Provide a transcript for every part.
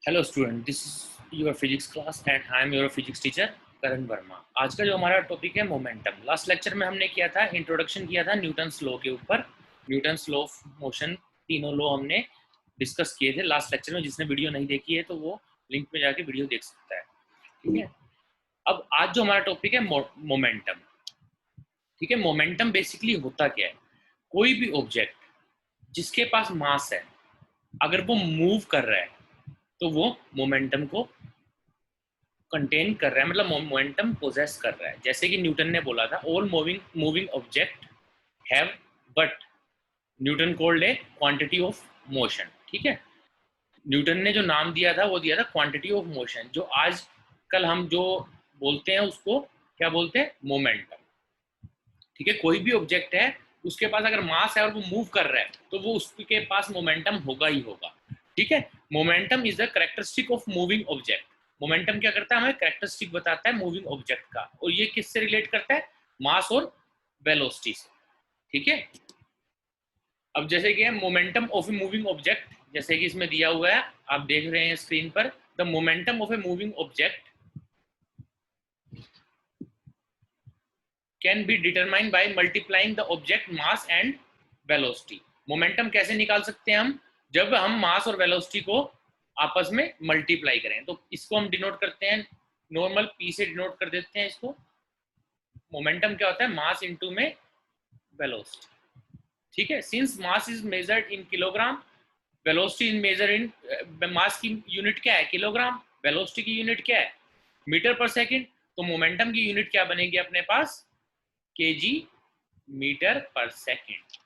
Hello student, this is your physics class and I am your physics teacher Karan Verma. आज का जो हमारा topic है मोमेंटम। लास्ट लेक्चर में हमने किया था, इंट्रोडक्शन किया था न्यूटन्स लॉ के ऊपर। न्यूटन्स लॉ ऑफ मोशन, तीनों लॉ हमने डिस्कस किए थे लास्ट लेक्चर में। जिसने वीडियो नहीं देखी है तो वो लिंक में जाके वीडियो देख सकता है। ठीक है, अब आज जो हमारा टॉपिक है मोमेंटम। ठीक है, मोमेंटम बेसिकली होता क्या है? कोई भी ऑब्जेक्ट जिसके पास मास है, अगर वो मूव कर रहा है तो वो मोमेंटम को कंटेन कर रहा है, मतलब मोमेंटम पोजेस कर रहा है। जैसे कि न्यूटन ने बोला था, all moving moving object have but Newton called a quantity of motion. ठीक है, न्यूटन ने जो नाम दिया था वो दिया था क्वांटिटी ऑफ मोशन। जो आज कल हम जो बोलते हैं उसको क्या बोलते हैं? मोमेंटम। ठीक है, कोई भी ऑब्जेक्ट है, उसके पास अगर मास है और वो मूव कर रहा है तो वो उसके पास मोमेंटम होगा ही होगा। ठीक है, momentum is the characteristic of moving object. Momentum क्या करता है? हमें कैरेक्टरिस्टिक बताता है मूविंग ऑब्जेक्ट का। और ये किससे रिलेट करता है? मास और वेलोसिटी से। ठीक है, अब जैसे कि momentum of A moving object, जैसे कि इसमें दिया हुआ है, आप देख रहे हैं स्क्रीन पर। The momentum of A moving object can be determined by multiplying the object mass and velocity. Momentum कैसे निकाल सकते हैं हम? जब हम मास और वेलोसिटी को आपस में मल्टीप्लाई करें। तो इसको हम डिनोट करते हैं, नॉर्मल पी से डिनोट कर देते हैं इसको। मोमेंटम क्या होता है? मास इनटू में वेलोसिटी। ठीक है, since mass is measured in kilogram, velocity is measure in, mass की यूनिट क्या है? किलोग्राम। वेलोसिटी की यूनिट क्या है? Metre per second. तो मोमेंटम की यूनिट क्या बनेगी अपने पास? KG metre per second.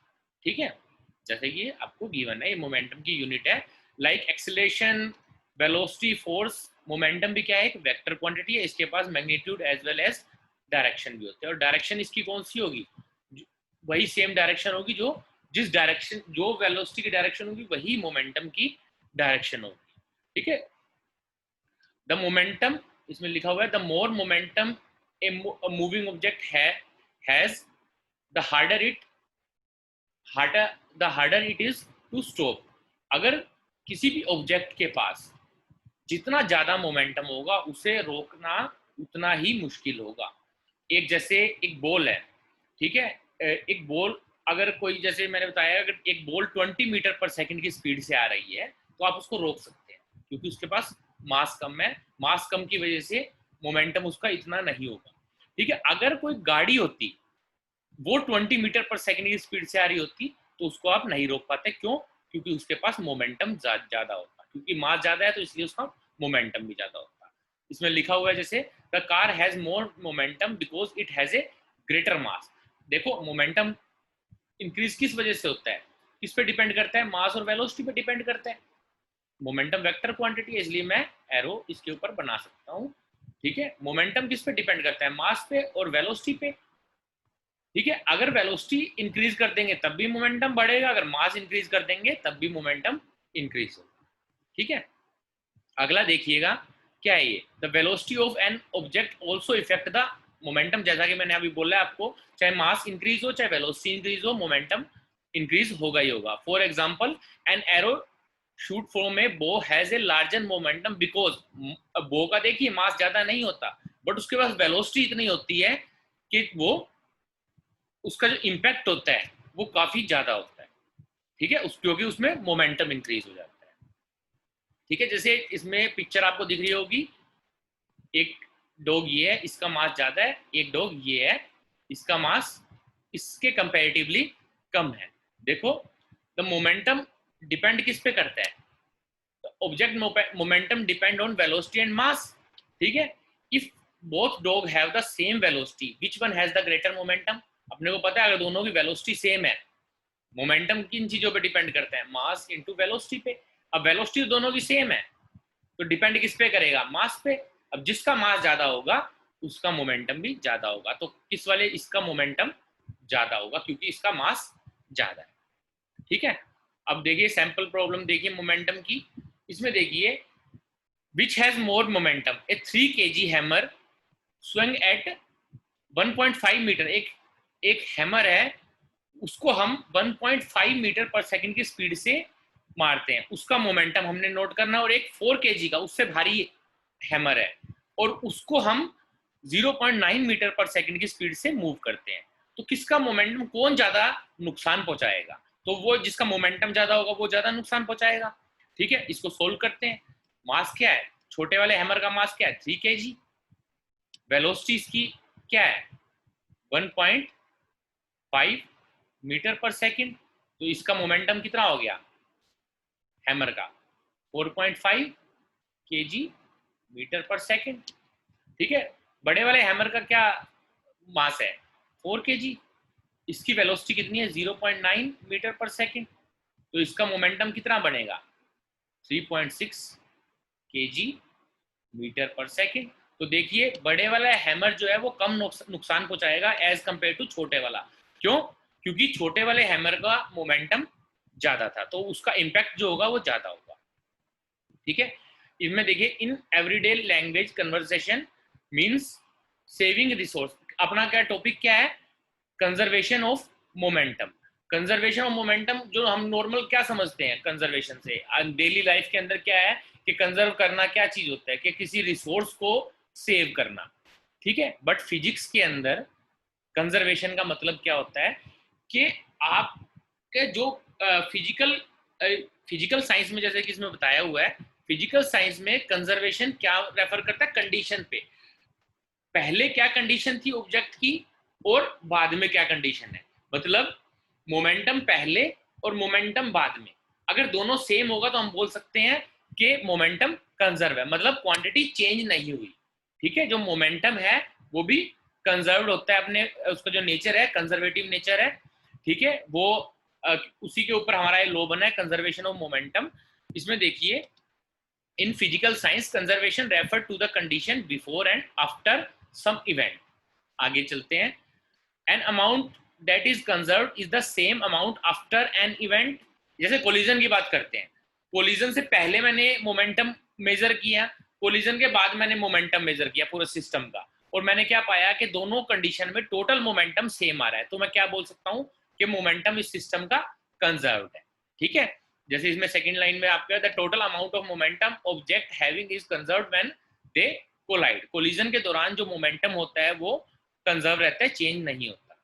ठीक है, जैसे कि आपको गिवन है, ये मोमेंटम की यूनिट है। Like acceleration, velocity, force, momentum भी क्या है? एक वेक्टर क्वांटिटी है। इसके पास magnitude as well as direction भी होते हैं। और डायरेक्शन इसकी कौन सी होगी? वही सेम डायरेक्शन होगी जो, जिस डायरेक्शन, जो वेलोसिटी की डायरेक्शन होगी वही मोमेंटम की डायरेक्शन होगी। ठीक है, द मोमेंटम, इसमें लिखा हुआ है the more momentum a moving object has, the harder it, harder it is to stop. अगर किसी भी ऑब्जेक्ट के पास जितना ज्यादा मोमेंटम होगा, उसे रोकना उतना ही मुश्किल होगा। एक जैसे एक बॉल है, ठीक है, एक बॉल, अगर कोई, जैसे मैंने बताया, अगर एक बॉल 20 मीटर पर सेकंड की स्पीड से आ रही है तो आप उसको रोक सकते हैं, क्योंकि उसके पास मास कम है। मास कम की वजह से मोमेंटम उसका इतना नहीं होगा। ठीक है, अगर कोई गाड़ी होती, वो 20 मीटर पर सेकंड की स्पीड से आ रही होती, तो उसको आप नहीं रोक पाते। क्यों? क्योंकि उसके पास मोमेंटम ज्यादा होता, क्योंकि मास ज्यादा है तो इसलिए उसका मोमेंटम भी ज्यादा होता। इसमें लिखा हुआ है जैसे, the car has more momentum because it has a greater mass. देखो, मोमेंटम इंक्रीज किस वजह से होता है? किस पे डिपेंड करता है? मास और वेलोसिटी पे डिपेंड करता है। मोमेंटम वेक्टर क्वांटिटी है, इसलिए मैं एरो इसके ऊपर बना सकता हूँ। ठीक है, मोमेंटम किस पे डिपेंड करता है? मास पे और वेलोसिटी पे। ठीक है, अगर वेलोसिटी इंक्रीज कर देंगे तब भी मोमेंटम बढ़ेगा, अगर मास इंक्रीज कर देंगे तब भी मोमेंटम इंक्रीज होगा। ठीक है, अगला देखिएगा, क्या है ये? The velocity of an object also effect the momentum. जैसा कि मैंने अभी बोला है आपको, चाहे मास इंक्रीज हो चाहे वेलोसिटी इंक्रीज हो, मोमेंटम इंक्रीज होगा ही होगा। For example, an arrow shoot from a bow has a larger momentum because, bow का देखिए मास ज्यादा नहीं होता, बट उसके पास वेलोसिटी इतनी होती है कि वो, उसका जो इम्पैक्ट होता है वो काफी ज्यादा होता है। ठीक है, क्योंकि उसमें मोमेंटम इंक्रीज हो जाता है। ठीक है, जैसे इसमें पिक्चर आपको दिख रही होगी, एक डॉग ये है, इसका मास ज्यादा है, एक डॉग ये है, इसका मास इसके कंपैरेटिवली कम है। देखो, द मोमेंटम डिपेंड किस पे करता है? Object momentum depend on velocity and mass. ठीक है, if both dog have the same velocity, which one has the greater momentum? अपने को पता है, अगर दोनों की वेलोसिटी सेम है, मोमेंटम किन चीजों पे डिपेंड करता है? मास इनटू वेलोसिटी पे। अब वेलोसिटी दोनों की सेम है तो डिपेंड किस पे करेगा? मास पे। अब जिसका मास ज्यादा होगा उसका मोमेंटम भी ज्यादा होगा। तो किस वाले? इसका मोमेंटम ज्यादा होगा क्योंकि इसका मास ज्यादा है। ठीक है, अब देखिए सैंपल प्रॉब्लम देखिए मोमेंटम की। इसमें देखिए, which has more momentum, a 3 kg hammer swing at 1.5 metre. एक एक हैमर है, उसको हम 1.5 मीटर पर सेकंड की स्पीड से मारते हैं उसका मोमेंटम हमने नोट करना, और एक 4 kg का उससे भारी हैमर है और उसको हम 0.9 मीटर पर सेकंड की स्पीड से मूव करते हैं, तो किसका मोमेंटम, कौन ज्यादा नुकसान पहुंचाएगा? तो वो जिसका मोमेंटम ज्यादा होगा वो ज्यादा नुकसान पहुंचाएगा। ठीक है, इसको सोल्व करते हैं। मास क्या है, छोटे वाले हैमर का मास क्या है 3 kg, वेलोसिटी इसकी क्या है 1.5 मीटर पर सेकंड, तो इसका मोमेंटम कितना हो गया हैमर का 4.5 kg मीटर पर सेकंड। ठीक है, बड़े वाले हैमर का क्या मास है 4 kg, इसकी वेलोसिटी कितनी है 0.9 मीटर पर सेकंड, तो इसका मोमेंटम कितना बनेगा 3.6 kg मीटर पर सेकंड। तो देखिए बड़े वाला हैमर जो है वो कम नुकसान पहुंचाएगा एज कंपेयर टू छोटे वाला। क्यों? क्योंकि छोटे वाले हैमर का मोमेंटम ज्यादा था, तो उसका इम्पैक्ट जो होगा वो ज्यादा होगा। ठीक है, इसमें देखिए in everyday language conversation means saving resource. अपना क्या टॉपिक क्या है, conservation of momentum. Conservation of momentum जो हम नॉर्मल क्या समझते हैं कंजर्वेशन से डेली लाइफ के अंदर क्या है कि कंजर्व करना क्या चीज होता है कि किसी रिसोर्स को सेव करना। ठीक है, बट फिजिक्स के अंदर कंजर्वेशन का मतलब क्या होता है कि आपके जो फिजिकल फिजिकल साइंस में जैसे कि इसमें बताया हुआ है, फिजिकल साइंस में कंजर्वेशन क्या रेफर करता है कंडीशन पे, पहले क्या कंडीशन थी ऑब्जेक्ट की और बाद में क्या कंडीशन है। मतलब मोमेंटम पहले और मोमेंटम बाद में, अगर दोनों सेम होगा तो हम बोल सकते हैं कि मोमेंटम कंजर्व है, मतलब क्वांटिटी चेंज नहीं हुई। ठीक है, जो मोमेंटम है वो भी कंजर्व्ड होता है अपने, उसका जो नेचर है कंजर्वेटिव नेचर है। ठीक है, वो उसी के ऊपर हमारा ये लॉ बना है कंजर्वेशन ऑफ मोमेंटम। इसमें देखिए in physical science conservation refer to the condition before and after some event। आगे चलते हैं, an amount that is conserved is the same amount after an event। जैसे कोलिजन की बात करते हैं, कोलिजन से पहले मैंने मोमेंटम मेजर किया, कोलिजन के बाद मैंने मोमेंटम मेजर किया पूरे सिस्टम का, और मैंने क्या पाया कि दोनों कंडीशन में टोटल मोमेंटम सेम आ रहा है, तो मैं क्या बोल सकता हूं कि मोमेंटम इस सिस्टम का कंजर्व्ड है। ठीक है, जैसे इसमें सेकंड लाइन में आपका the total amount of momentum object having is conserved when they collide. Collision के दौरान जो मोमेंटम होता है वो कंजर्व रहता है, चेंज नहीं होता।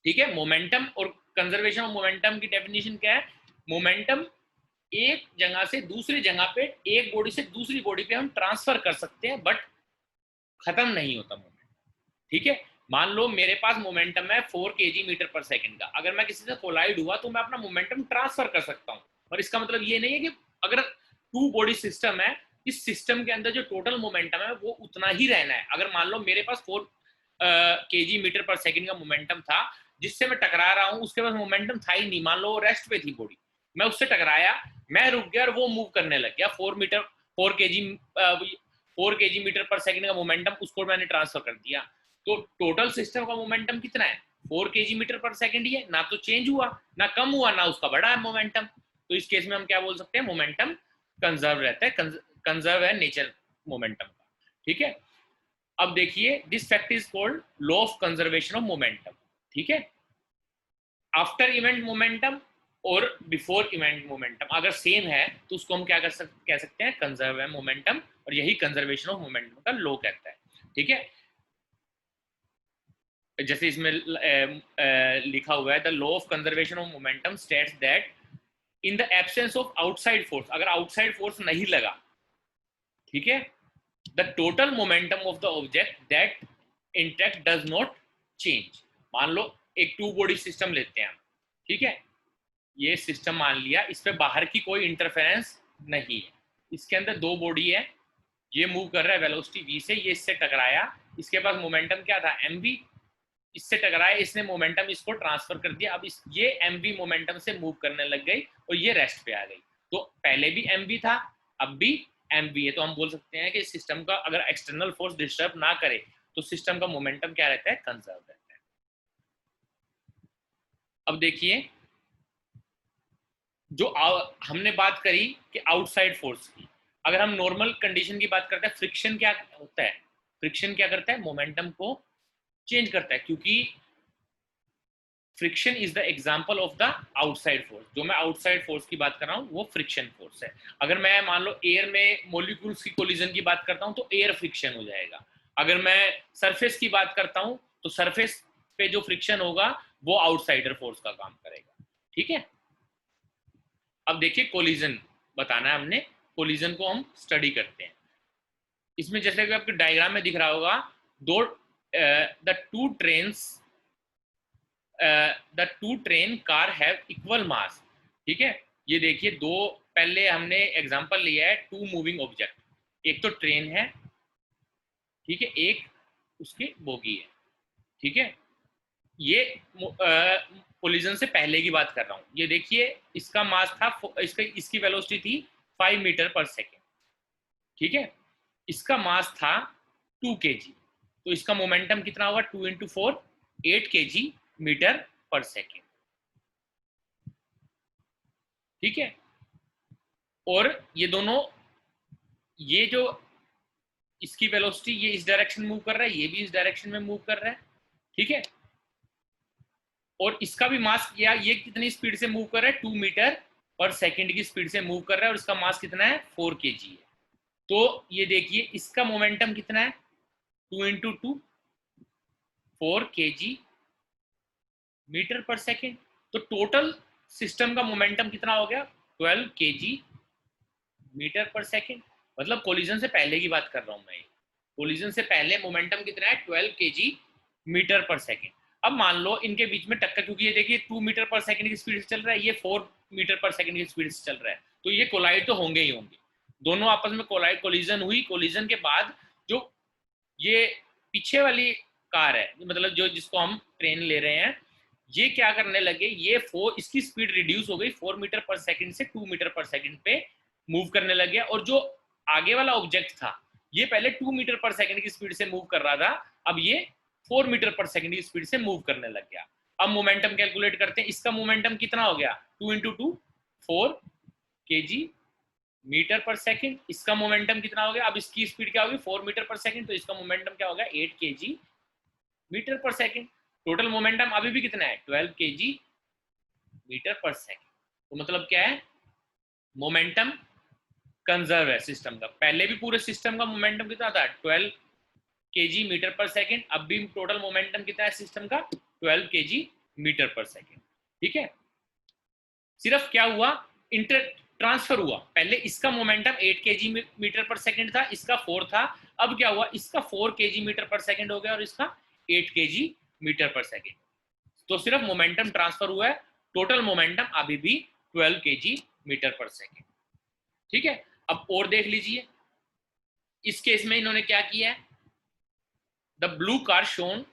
ठीक है, मोमेंटम और कंजर्वेशन ऑफ मोमेंटम की डेफिनेशन क्या है, मोमेंटम एक जगह से दूसरी जगह पे, एक बॉडी से दूसरी बॉडी पे हम ट्रांसफर कर सकते हैं बट खत्म नहीं होता मोमेंटम। ठीक है, मान लो मेरे पास मोमेंटम है 4 kg मीटर पर सेकंड का, अगर मैं किसी से कोलाइड हुआ तो मैं अपना मोमेंटम ट्रांसफर कर सकता हूं, और इसका मतलब ये नहीं है कि अगर टू बॉडी सिस्टम है, इस सिस्टम के अंदर जो टोटल मोमेंटम है वो उतना ही रहना है। अगर मान लो मेरे पास 4 kg मीटर पर सेकंड का मोमेंटम था, जिससे मैं टकरा रहा हूं उसके पास मोमेंटम था ही नहीं, मान लो रेस्ट पे थी बॉडी, मैं उससे टकराया, मैं रुक गया और वो मूव करने लग गया, 4 kg मीटर पर सेकंड का मोमेंटम उसको मैंने ट्रांसफर कर दिया, तो टोटल सिस्टम का मोमेंटम कितना है 4 kg मीटर पर सेकंड ही है, ना तो चेंज हुआ ना कम हुआ ना उसका बढ़ा है मोमेंटम। तो इस केस में हम क्या बोल सकते हैं, मोमेंटम कंजर्व रहता है, कंजर्व है नेचर मोमेंटम का। ठीक है, अब देखिए this fact is called law of conservation of momentum. ठीक है, आफ्टर इवेंट मोमेंटम और बिफोर इवेंट मोमेंटम अगर सेम है तो उसको हम क्या कह सकते हैं, कंजर्व है मोमेंटम, और यही कंजर्वेशन ऑफ मोमेंटम का लॉ कहता है। ठीक है, जैसे इसमें लिखा हुआ है the law of conservation of momentum states that in the absence of outside force, अगर आउटसाइड फोर्स नहीं लगा, ठीक है, the total momentum of the object that interact does not change. मान लो एक टू बॉडी सिस्टम लेते हैं हम, ठीक है, ये सिस्टम मान लिया, इस पे बाहर की कोई इंटरफेरेंस नहीं है, इसके अंदर दो बॉडी है, ये मूव कर रहा है वेलोसिटी v से, ये इससे टकराया, इसके पास मोमेंटम क्या था mv, इससे टकराया, इसने मोमेंटम इसको ट्रांसफर कर दिया, अब इस ये mv मोमेंटम से मूव करने लग गई और ये रेस्ट पे आ गई, तो पहले भी mv था अब भी mv है, तो हम बोल सकते हैं कि सिस्टम का अगर एक्सटर्नल फोर्स डिस्टर्ब ना करे तो सिस्टम का मोमेंटम क्या रहता है, कंजर्व रहता है। अब देखिए जो हमने बात करी कि आउटसाइड फोर्स की, अगर हम नॉर्मल कंडीशन की बात करते हैं, फ्रिक्शन क्या होता है, फ्रिक्शन क्या करता है, मोमेंटम को चेंज करता है, क्योंकि friction is the example of the outside force. जो मैं आउटसाइड फोर्स की बात कर रहा हूँ वो फ्रिक्शन फोर्स है। अगर मैं मान लो एयर में मोलिक्यूल्स की कोलिजन की बात करता हूँ तो एयर फ्रिक्शन हो जाएगा। अगर मैं सरफेस की बात करता हूँ तो सरफेस पे जो फ्रिक्शन होगा वो आउटसाइडर फोर्स का काम करेगा। ठीक है, अब देखिए कोलिजन बताना है हमने, कोलिजन को हम स्टडी करते हैं। इसमें जैसे कि आपके डायग्राम में दिख रहा होगा, दो the two train car have equal मास। ठीक है, ये देखिए दो, पहले हमने एग्जांपल लिया है टू मूविंग ऑब्जेक्ट, एक तो ट्रेन है, ठीक है, एक उसकी बोगी है। ठीक है, ये कोलिजन से पहले की बात कर रहा हूँ। ये देखिए इसका मास था, इसकी वेलोसिटी थी 5 मीटर पर सेकेंड। ठीक है, इसका मास था 2 kg, तो इसका मोमेंटम कितना होगा, 2 इंटू 4 8 kg मीटर पर सेकेंड। ठीक है, और ये दोनों, ये जो इसकी वेलोसिटी ये इस डायरेक्शन मूव कर रहा है, ये भी इस डायरेक्शन में मूव कर रहा है। ठीक है, और इसका भी मास, या ये कितनी स्पीड से मूव कर रहा है, 2 मीटर पर सेकेंड की स्पीड से मूव कर रहा है, और इसका मास कितना है, 4 kg है। तो ये देखिए इसका मोमेंटम कितना है, 2 इंटू 2 4 kg मीटर पर सेकेंड। तो टोटल सिस्टम का मोमेंटम कितना हो गया, 12 kg मीटर पर सेकेंड। मतलब कोलिजन से पहले की बात कर रहा हूं मैं, कोलिजन से पहले मोमेंटम कितना है, 12 kg मीटर पर सेकेंड। अब मान लो इनके बीच में टक्कर, क्योंकि ये देखिए 2 मीटर पर सेकेंड की स्पीड से चल रहा है, ये 4 मीटर पर सेकेंड की स्पीड से चल रहा है, तो ये कोलाइड तो होंगे ही होंगे। दोनों आपस में कोलिजन हुई, कोलिजन के बाद जो ये पीछे वाली कार है, मतलब जो जिसको हम ट्रेन ले रहे हैं, ये क्या करने लगे, ये इसकी स्पीड रिड्यूस हो गई 4 मीटर पर सेकंड से 2 मीटर पर सेकंड पे मूव करने लग गया। और जो आगे वाला ऑब्जेक्ट था, ये पहले 2 मीटर पर सेकंड की स्पीड से मूव कर रहा था, अब ये 4 मीटर पर सेकंड की स्पीड से मूव करने लग गया। अब मोमेंटम कैलकुलेट करते हैं, इसका मोमेंटम कितना हो गया, 2 into 2 4 kg metre per second. इसका मोमेंटम कितना हो गया, अब इसकी स्पीड क्या होगी, 4 मीटर पर सेकंड, तो इसका मोमेंटम क्या होगा, 8 kg metre per second. Total momentum अभी भी कितना है, 12 kg मीटर पर सेकंड। तो मतलब क्या है, मोमेंटम कंजर्व है सिस्टम का। पहले भी पूरे सिस्टम का मोमेंटम कितना था, 12 kg मीटर पर सेकंड। अब भी टोटल मोमेंटम कितना है सिस्टम का, 12 kg मीटर पर सेकंड। ठीक है, सिर्फ क्या हुआ, इंटर ट्रांसफर हुआ। पहले इसका momentum 8 kg metre per second था, इसका 4 था। अब क्या हुआ, इसका 4 kg मीटर पर सेकंड हो गया और इसका 8 kg मीटर पर सेकंड। तो सिर्फ मोमेंटम ट्रांसफर हुआ है, टोटल मोमेंटम अभी भी 12 kg मीटर पर सेकंड। ठीक है, अब और देख लीजिए, इस केस में इन्होंने क्या किया है, the blue car shown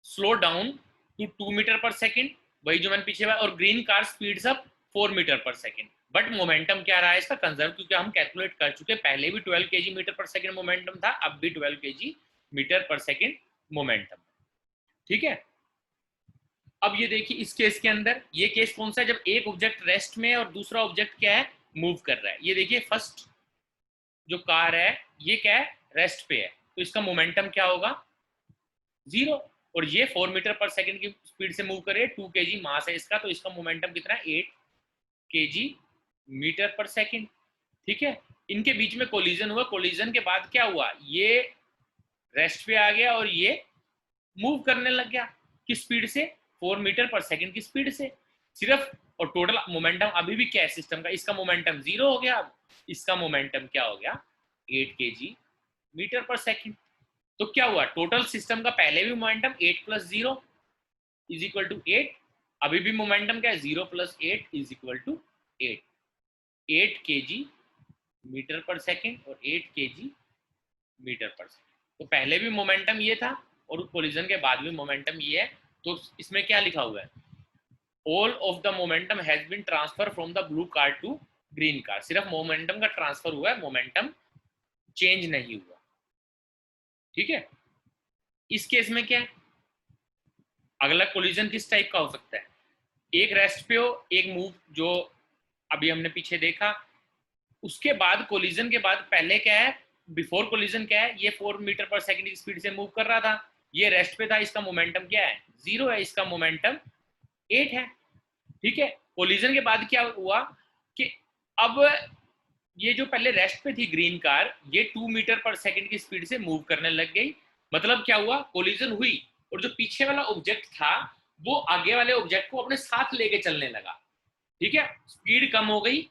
slow down to 2 metre per second, वही जो मैंने पीछे, और green car speeds up 4 metre per second. But momentum क्या रहा है इसका, कंजर्व, क्योंकि हम कैलकुलेट कर चुके, पहले भी 12 kg metre per second momentum था, अब भी 12 kg metre per second momentum. ठीक है, अब ये देखिए इस केस के अंदर, ये केस कौन सा है, जब एक ऑब्जेक्ट रेस्ट में और दूसरा ऑब्जेक्ट क्या है, मूव कर रहा है। ये देखिए फर्स्ट जो कार है ये क्या है, रेस्ट पे है, तो इसका मोमेंटम क्या होगा, 0। और ये 4 मीटर पर सेकंड की स्पीड से मूव कर रही है, 2 kg मास है इसका, तो इसका मोमेंटम कितना है, 8 kg मीटर पर सेकंड। ठीक है, इनके बीच में कोलिजन हुआ, कोलिजन के बाद क्या हुआ, ये रेस्ट पे आ गया और ये मूव करने लग गया, किस स्पीड से, 4 मीटर पर सेकंड की स्पीड से सिर्फ। और टोटल मोमेंटम अभी भी क्या है सिस्टम का, इसका मोमेंटम 0 हो गया, अब इसका मोमेंटम क्या हो गया, 8 kg मीटर पर सेकंड। तो क्या हुआ, टोटल सिस्टम का पहले भी momentum 8 plus 0 is equal to 8, अभी भी मोमेंटम क्या है, 0 plus 8 is equal to 8, 8 kg metre per second और 8 kg मीटर पर सेकंड। तो पहले भी मोमेंटम ये था और कोलिजन के बाद भी मोमेंटम ये है। तो इसमें क्या लिखा हुआ है, all of the momentum has been transfer from the blue car to green car. सिर्फ मोमेंटम का ट्रांसफर हुआ है, मोमेंटम चेंज नहीं हुआ। ठीक है, इस केस में क्या है, अगला कोलिजन किस टाइप का हो सकता है, एक रेस्ट पे हो, एक मूव, जो अभी हमने पीछे देखा। उसके बाद कोलिजन के बाद पहले क्या है, बिफोर कोलिजन क्या है, ये 4 मीटर पर सेकंड की स्पीड से मूव कर रहा था, ये रेस्ट पे था, इसका मोमेंटम क्या है, 0 है, इसका मोमेंटम 8 है, ठीक है। कोलिजन के बाद क्या हुआ कि अब ये जो पहले रेस्ट पे थी ग्रीन कार, ये 2 मीटर पर सेकंड की स्पीड से मूव करने लग गई। मतलब क्या हुआ, कोलिजन हुई और जो पीछे वाला ऑब्जेक्ट था वो आगे वाले ऑब्जेक्ट को अपने साथ लेके चलने लगा, ठीक है। स्पीड कम हो गई,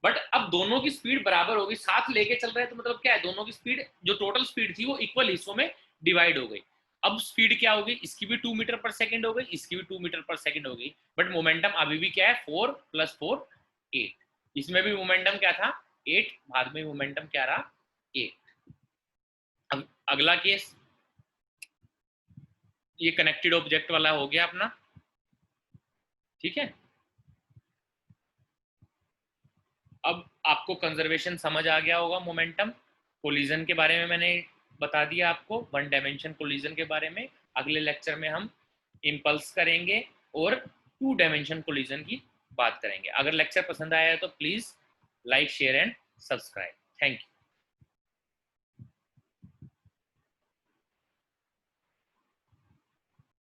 बट अब दोनों की स्पीड बराबर हो गई, साथ लेके चल रहे हैं, तो मतलब क्या है, दोनों की स्पीड, जो टोटल स्पीड थी वो इक्वल हिस्सों में डिवाइड हो गई। अब स्पीड क्या हो गई, इसकी भी 2 मीटर पर सेकंड हो गई, इसकी भी 2 मीटर पर सेकंड हो गई, बट मोमेंटम अभी भी क्या है, 4 + 4 8। इसमें भी मोमेंटम क्या था, 8, बाद में मोमेंटम क्या रहा, 8। अब अगला केस, ये कनेक्टेड ऑब्जेक्ट वाला हो गया अपना, ठीक है। अब आपको कंजर्वेशन समझ आ गया होगा मोमेंटम। कोलिजन के बारे में मैंने बता दिया आपको, 1 डायमेंशन कोलिजन के बारे में। अगले लेक्चर में हम इम्पल्स करेंगे और 2 डायमेंशन कोलिजन की बात करेंगे। अगर लेक्चर पसंद आया है तो please like, share and subscribe. Thank you.